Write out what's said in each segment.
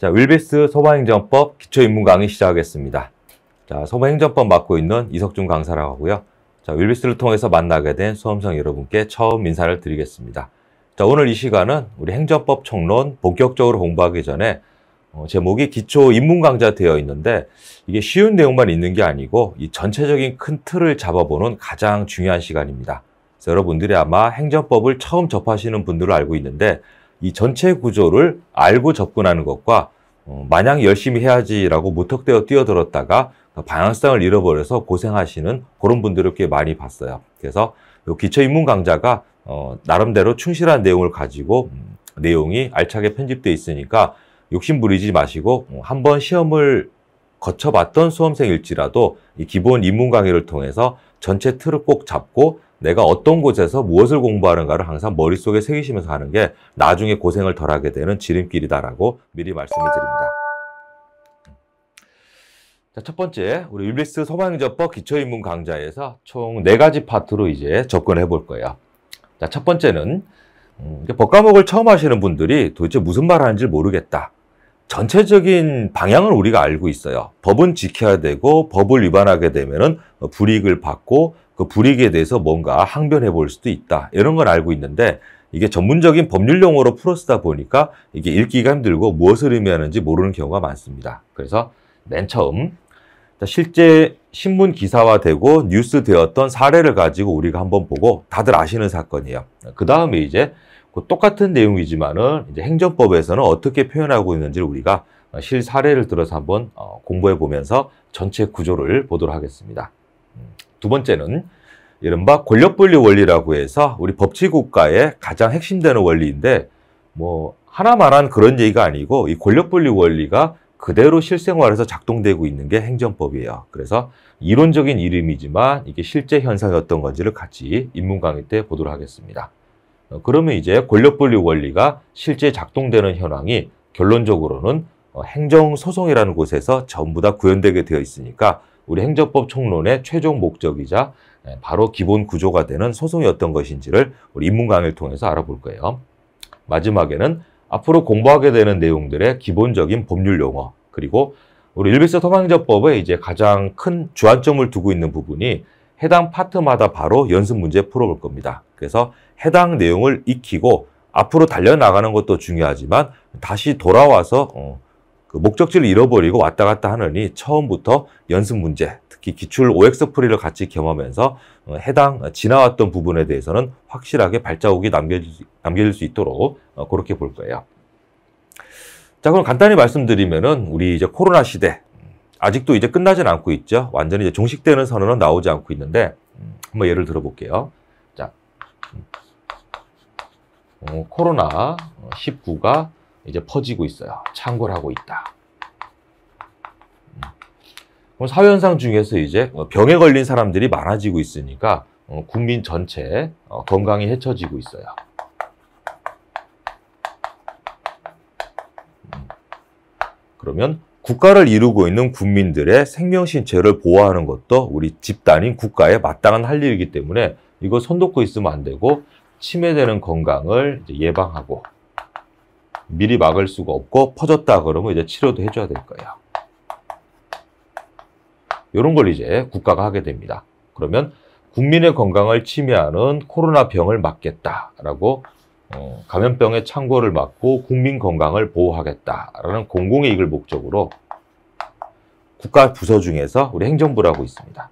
자, 윌비스 소방행정법 기초입문 강의 시작하겠습니다. 자, 소방행정법 맡고 있는 이석준 강사라고 하고요. 자, 윌비스를 통해서 만나게 된 수험생 여러분께 처음 인사를 드리겠습니다. 자, 오늘 이 시간은 우리 행정법 총론 본격적으로 공부하기 전에 제목이 기초 입문 강좌 되어 있는데 이게 쉬운 내용만 있는 게 아니고 이 전체적인 큰 틀을 잡아보는 가장 중요한 시간입니다. 그래서 여러분들이 아마 행정법을 처음 접하시는 분들을 알고 있는데 이 전체 구조를 알고 접근하는 것과 마냥 열심히 해야지라고 무턱대어 뛰어들었다가 방향성을 잃어버려서 고생하시는 그런 분들을 꽤 많이 봤어요. 그래서 이 기초 입문 강좌가 나름대로 충실한 내용을 가지고 내용이 알차게 편집되어 있으니까 욕심 부리지 마시고 한번 시험을 거쳐봤던 수험생일지라도 이 기본 입문 강의를 통해서 전체 틀을 꼭 잡고 내가 어떤 곳에서 무엇을 공부하는가를 항상 머릿속에 새기시면서 하는 게 나중에 고생을 덜하게 되는 지름길이다라고 미리 말씀을 드립니다. 자, 첫 번째, 우리 윌비스 소방행정법 기초입문 강좌에서 총 4가지 파트로 이제 접근해 볼 거예요. 자, 첫 번째는 법 과목을 처음 하시는 분들이 도대체 무슨 말 하는지 모르겠다. 전체적인 방향은 우리가 알고 있어요. 법은 지켜야 되고 법을 위반하게 되면은 불이익을 받고 그 불이익에 대해서 뭔가 항변해 볼 수도 있다. 이런 걸 알고 있는데 이게 전문적인 법률 용어로 풀어쓰다 보니까 이게 읽기가 힘들고 무엇을 의미하는지 모르는 경우가 많습니다. 그래서 맨 처음 실제 신문 기사화되고 뉴스 되었던 사례를 가지고 우리가 한번 보고 다들 아시는 사건이에요. 그 다음에 이제 똑같은 내용이지만은 이제 행정법에서는 어떻게 표현하고 있는지를 우리가 실 사례를 들어서 한번 공부해 보면서 전체 구조를 보도록 하겠습니다. 두 번째는 이른바 권력분리 원리라고 해서 우리 법치국가의 가장 핵심되는 원리인데 뭐 하나만한 그런 얘기가 아니고 이 권력분리 원리가 그대로 실생활에서 작동되고 있는 게 행정법이에요. 그래서 이론적인 이름이지만 이게 실제 현상이 어떤 건지를 같이 입문 강의 때 보도록 하겠습니다. 그러면 이제 권력분리 원리가 실제 작동되는 현황이 결론적으로는 행정소송이라는 곳에서 전부 다 구현되게 되어 있으니까 우리 행정법 총론의 최종 목적이자 바로 기본 구조가 되는 소송이 어떤 것인지를 우리 입문 강의를 통해서 알아볼 거예요. 마지막에는 앞으로 공부하게 되는 내용들의 기본적인 법률 용어, 그리고 우리 윌비스 소방행정법에 이제 가장 큰 주안점을 두고 있는 부분이 해당 파트마다 바로 연습 문제 풀어볼 겁니다. 그래서 해당 내용을 익히고 앞으로 달려나가는 것도 중요하지만 다시 돌아와서 그 목적지를 잃어버리고 왔다 갔다 하느니 처음부터 연습 문제, 특히 기출 OX 풀이를 같이 겸하면서 해당 지나왔던 부분에 대해서는 확실하게 발자국이 남겨질 수 있도록 그렇게 볼 거예요. 자, 그럼 간단히 말씀드리면은 우리 이제 코로나 시대 아직도 이제 끝나진 않고 있죠. 완전히 이제 종식되는 선언은 나오지 않고 있는데 한번 예를 들어볼게요. 자, 코로나 19가 이제 퍼지고 있어요. 창궐 하고 있다. 그럼 사회 현상 중에서 이제 병에 걸린 사람들이 많아지고 있으니까 국민 전체 건강이 해쳐지고 있어요. 그러면 국가를 이루고 있는 국민들의 생명 신체를 보호하는 것도 우리 집단인 국가의 마땅한 할 일이기 때문에 이거 손 놓고 있으면 안 되고 침해되는 건강을 이제 예방하고 미리 막을 수가 없고 퍼졌다 그러면 이제 치료도 해줘야 될 거예요. 이런 걸 이제 국가가 하게 됩니다. 그러면 국민의 건강을 침해하는 코로나 병을 막겠다라고 감염병의 창궐을 막고 국민 건강을 보호하겠다라는 공공이익을 목적으로 국가 부서 중에서 우리 행정부라고 있습니다.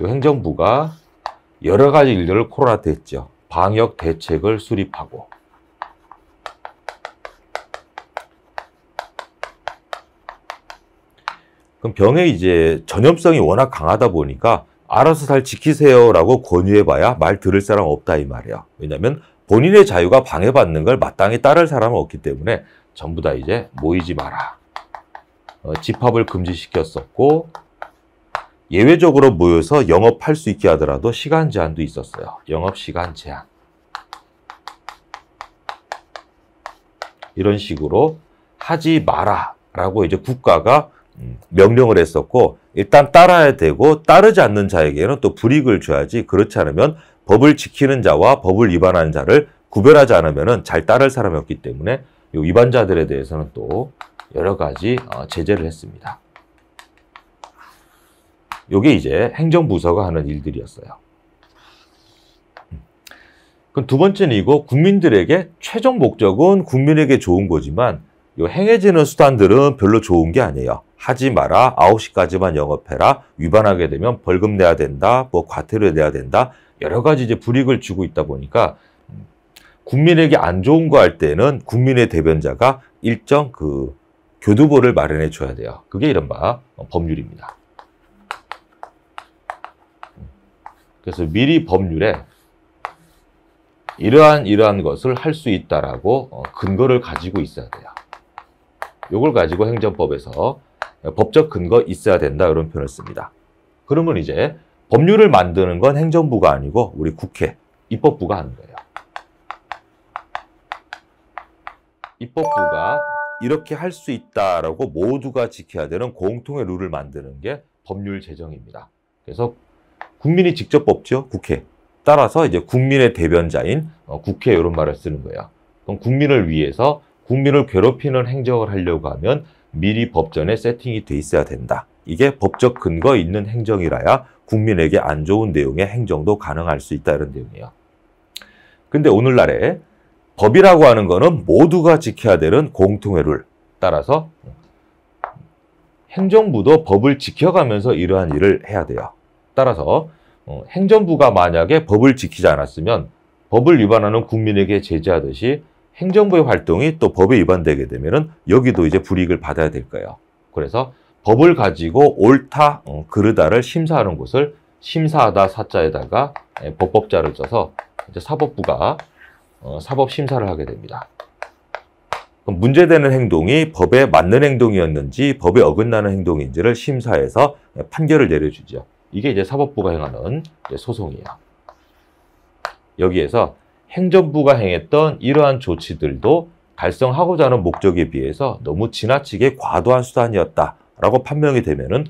이 행정부가 여러 가지 일들을 코로나 때 했죠. 방역 대책을 수립하고 그럼 병의 이제 전염성이 워낙 강하다 보니까 알아서 잘 지키세요라고 권유해봐야 말 들을 사람 없다 이 말이에요. 왜냐하면 본인의 자유가 방해받는 걸 마땅히 따를 사람은 없기 때문에 전부 다 이제 모이지 마라. 집합을 금지시켰었고 예외적으로 모여서 영업할 수 있게 하더라도 시간 제한도 있었어요. 영업시간 제한. 이런 식으로 하지 마라라고 이제 국가가 명령을 했었고 일단 따라야 되고 따르지 않는 자에게는 또 불이익을 줘야지 그렇지 않으면 법을 지키는 자와 법을 위반하는 자를 구별하지 않으면 잘 따를 사람이 없기 때문에 요 위반자들에 대해서는 또 여러 가지 제재를 했습니다. 요게 이제 행정부서가 하는 일들이었어요. 그럼 두 번째는 이거 국민들에게 최종 목적은 국민에게 좋은 거지만 요 행해지는 수단들은 별로 좋은 게 아니에요. 하지 마라, 9시까지만 영업해라, 위반하게 되면 벌금 내야 된다, 뭐 과태료 내야 된다, 여러 가지 이제 불이익을 주고 있다 보니까 국민에게 안 좋은 거 할 때는 국민의 대변자가 일정 그 교두보를 마련해 줘야 돼요. 그게 이른바 법률입니다. 그래서 미리 법률에 이러한 것을 할 수 있다라고 근거를 가지고 있어야 돼요. 이걸 가지고 행정법에서 법적 근거 있어야 된다 이런 표현을 씁니다. 그러면 이제 법률을 만드는 건 행정부가 아니고 우리 국회, 입법부가 하는 거예요. 입법부가 이렇게 할 수 있다라고 모두가 지켜야 되는 공통의 룰을 만드는 게 법률 제정입니다. 그래서 국민이 직접 뽑죠, 국회. 따라서 이제 국민의 대변자인 국회 이런 말을 쓰는 거예요. 그럼 국민을 위해서 국민을 괴롭히는 행정을 하려고 하면 미리 법전에 세팅이 돼 있어야 된다. 이게 법적 근거 있는 행정이라야 국민에게 안 좋은 내용의 행정도 가능할 수 있다 이런 내용이에요. 근데 오늘날에 법이라고 하는 거는 모두가 지켜야 되는 공통의 룰. 따라서 행정부도 법을 지켜가면서 이러한 일을 해야 돼요. 따라서 행정부가 만약에 법을 지키지 않았으면 법을 위반하는 국민에게 제재하듯이 행정부의 활동이 또 법에 위반되게 되면은 여기도 이제 불이익을 받아야 될 거예요. 그래서 법을 가지고 옳다, 그르다를 심사하는 곳을 심사하다 사자에다가 법법자를 써서 이제 사법부가 사법 심사를 하게 됩니다. 그럼 문제되는 행동이 법에 맞는 행동이었는지 법에 어긋나는 행동인지를 심사해서 판결을 내려주죠. 이게 이제 사법부가 행하는 소송이에요. 여기에서 행정부가 행했던 이러한 조치들도 달성하고자 하는 목적에 비해서 너무 지나치게 과도한 수단이었다라고 판명이 되면은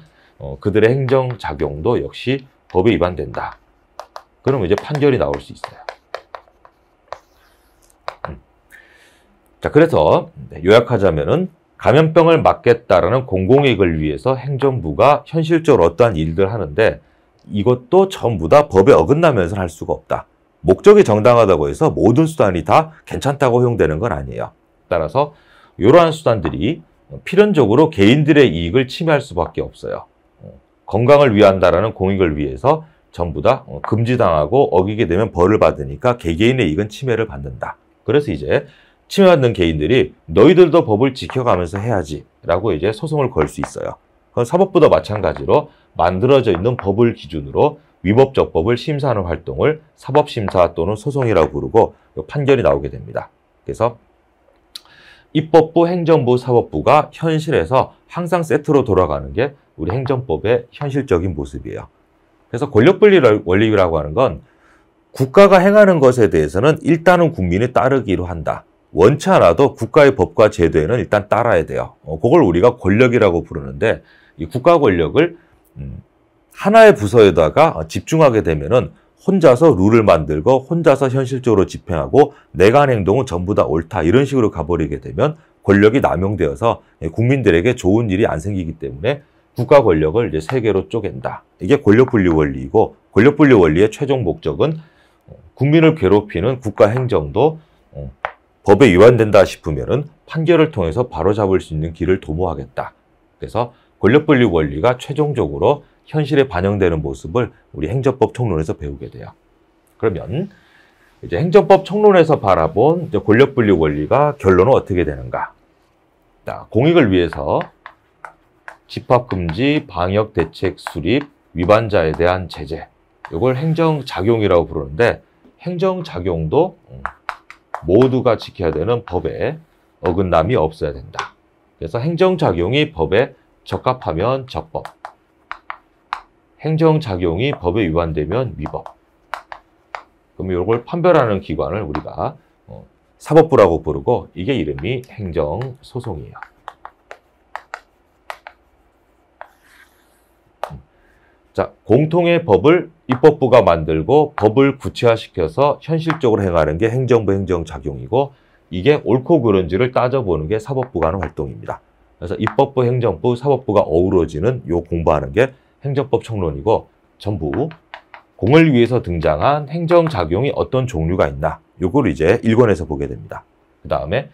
그들의 행정작용도 역시 법에 위반된다. 그러면 이제 판결이 나올 수 있어요. 자, 그래서 요약하자면은 감염병을 막겠다라는 공공이익을 위해서 행정부가 현실적으로 어떠한 일들을 하는데 이것도 전부 다 법에 어긋나면서 할 수가 없다. 목적이 정당하다고 해서 모든 수단이 다 괜찮다고 허용되는 건 아니에요. 따라서 이러한 수단들이 필연적으로 개인들의 이익을 침해할 수밖에 없어요. 건강을 위한다라는 공익을 위해서 전부 다 금지당하고 어기게 되면 벌을 받으니까 개개인의 이익은 침해를 받는다. 그래서 이제 침해받는 개인들이 너희들도 법을 지켜가면서 해야지 라고 이제 소송을 걸 수 있어요. 그건 사법부도 마찬가지로 만들어져 있는 법을 기준으로 위법적 법을 심사하는 활동을 사법심사 또는 소송이라고 부르고 판결이 나오게 됩니다. 그래서 입법부, 행정부, 사법부가 현실에서 항상 세트로 돌아가는 게 우리 행정법의 현실적인 모습이에요. 그래서 권력분리 원리라고 하는 건 국가가 행하는 것에 대해서는 일단은 국민이 따르기로 한다. 원치 않아도 국가의 법과 제도에는 일단 따라야 돼요. 그걸 우리가 권력이라고 부르는데 이 국가 권력을 하나의 부서에다가 집중하게 되면은 혼자서 룰을 만들고 혼자서 현실적으로 집행하고 내가 한 행동은 전부 다 옳다 이런 식으로 가버리게 되면 권력이 남용되어서 국민들에게 좋은 일이 안 생기기 때문에 국가 권력을 이제 세 개로 쪼갠다. 이게 권력분리 원리이고 권력분리 원리의 최종 목적은 국민을 괴롭히는 국가 행정도 법에 위반된다 싶으면은 판결을 통해서 바로잡을 수 있는 길을 도모하겠다. 그래서 권력분리 원리가 최종적으로 현실에 반영되는 모습을 우리 행정법 총론에서 배우게 돼요. 그러면 이제 행정법 총론에서 바라본 이제 권력분리 원리가 결론은 어떻게 되는가? 자, 공익을 위해서 집합금지, 방역대책 수립, 위반자에 대한 제재. 이걸 행정작용이라고 부르는데 행정작용도 모두가 지켜야 되는 법에 어긋남이 없어야 된다. 그래서 행정작용이 법에 적합하면 적법, 행정작용이 법에 위반되면 위법. 그럼 이걸 판별하는 기관을 우리가 사법부라고 부르고 이게 이름이 행정소송이에요. 자, 공통의 법을 입법부가 만들고 법을 구체화시켜서 현실적으로 행하는 게 행정부 행정작용이고 이게 옳고 그른지를 따져보는 게 사법부가 하는 활동입니다. 그래서 입법부, 행정부, 사법부가 어우러지는 요 공부하는 게 행정법 청론이고, 전부 공을 위해서 등장한 행정작용이 어떤 종류가 있나, 요걸 이제 1권에서 보게 됩니다. 그 다음에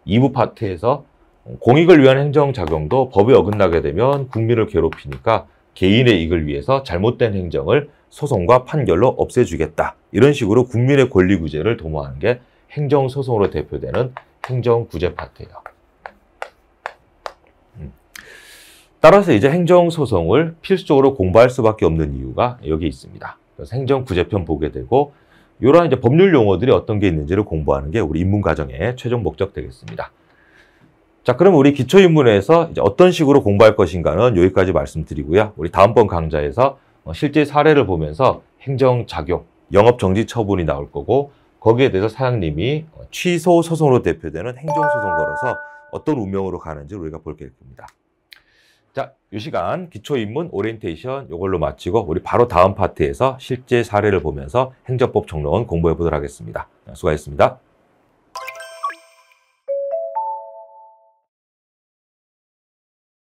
2부 파트에서 공익을 위한 행정작용도 법에 어긋나게 되면 국민을 괴롭히니까 개인의 이익을 위해서 잘못된 행정을 소송과 판결로 없애주겠다. 이런 식으로 국민의 권리구제를 도모하는 게 행정소송으로 대표되는 행정구제 파트예요. 따라서 이제 행정소송을 필수적으로 공부할 수밖에 없는 이유가 여기 있습니다. 그래서 행정구제편 보게 되고, 이러한 이제 법률 용어들이 어떤 게 있는지를 공부하는 게 우리 입문 과정의 최종 목적 되겠습니다. 자, 그럼 우리 기초입문에서 이제 어떤 식으로 공부할 것인가는 여기까지 말씀드리고요. 우리 다음번 강좌에서 실제 사례를 보면서 행정작용, 영업정지 처분이 나올 거고, 거기에 대해서 사장님이 취소 소송으로 대표되는 행정소송 걸어서 어떤 운명으로 가는지 우리가 볼 겁니다. 자, 이 시간 기초입문 오리엔테이션 이걸로 마치고 우리 바로 다음 파트에서 실제 사례를 보면서 행정법 총론 공부해 보도록 하겠습니다. 수고하셨습니다.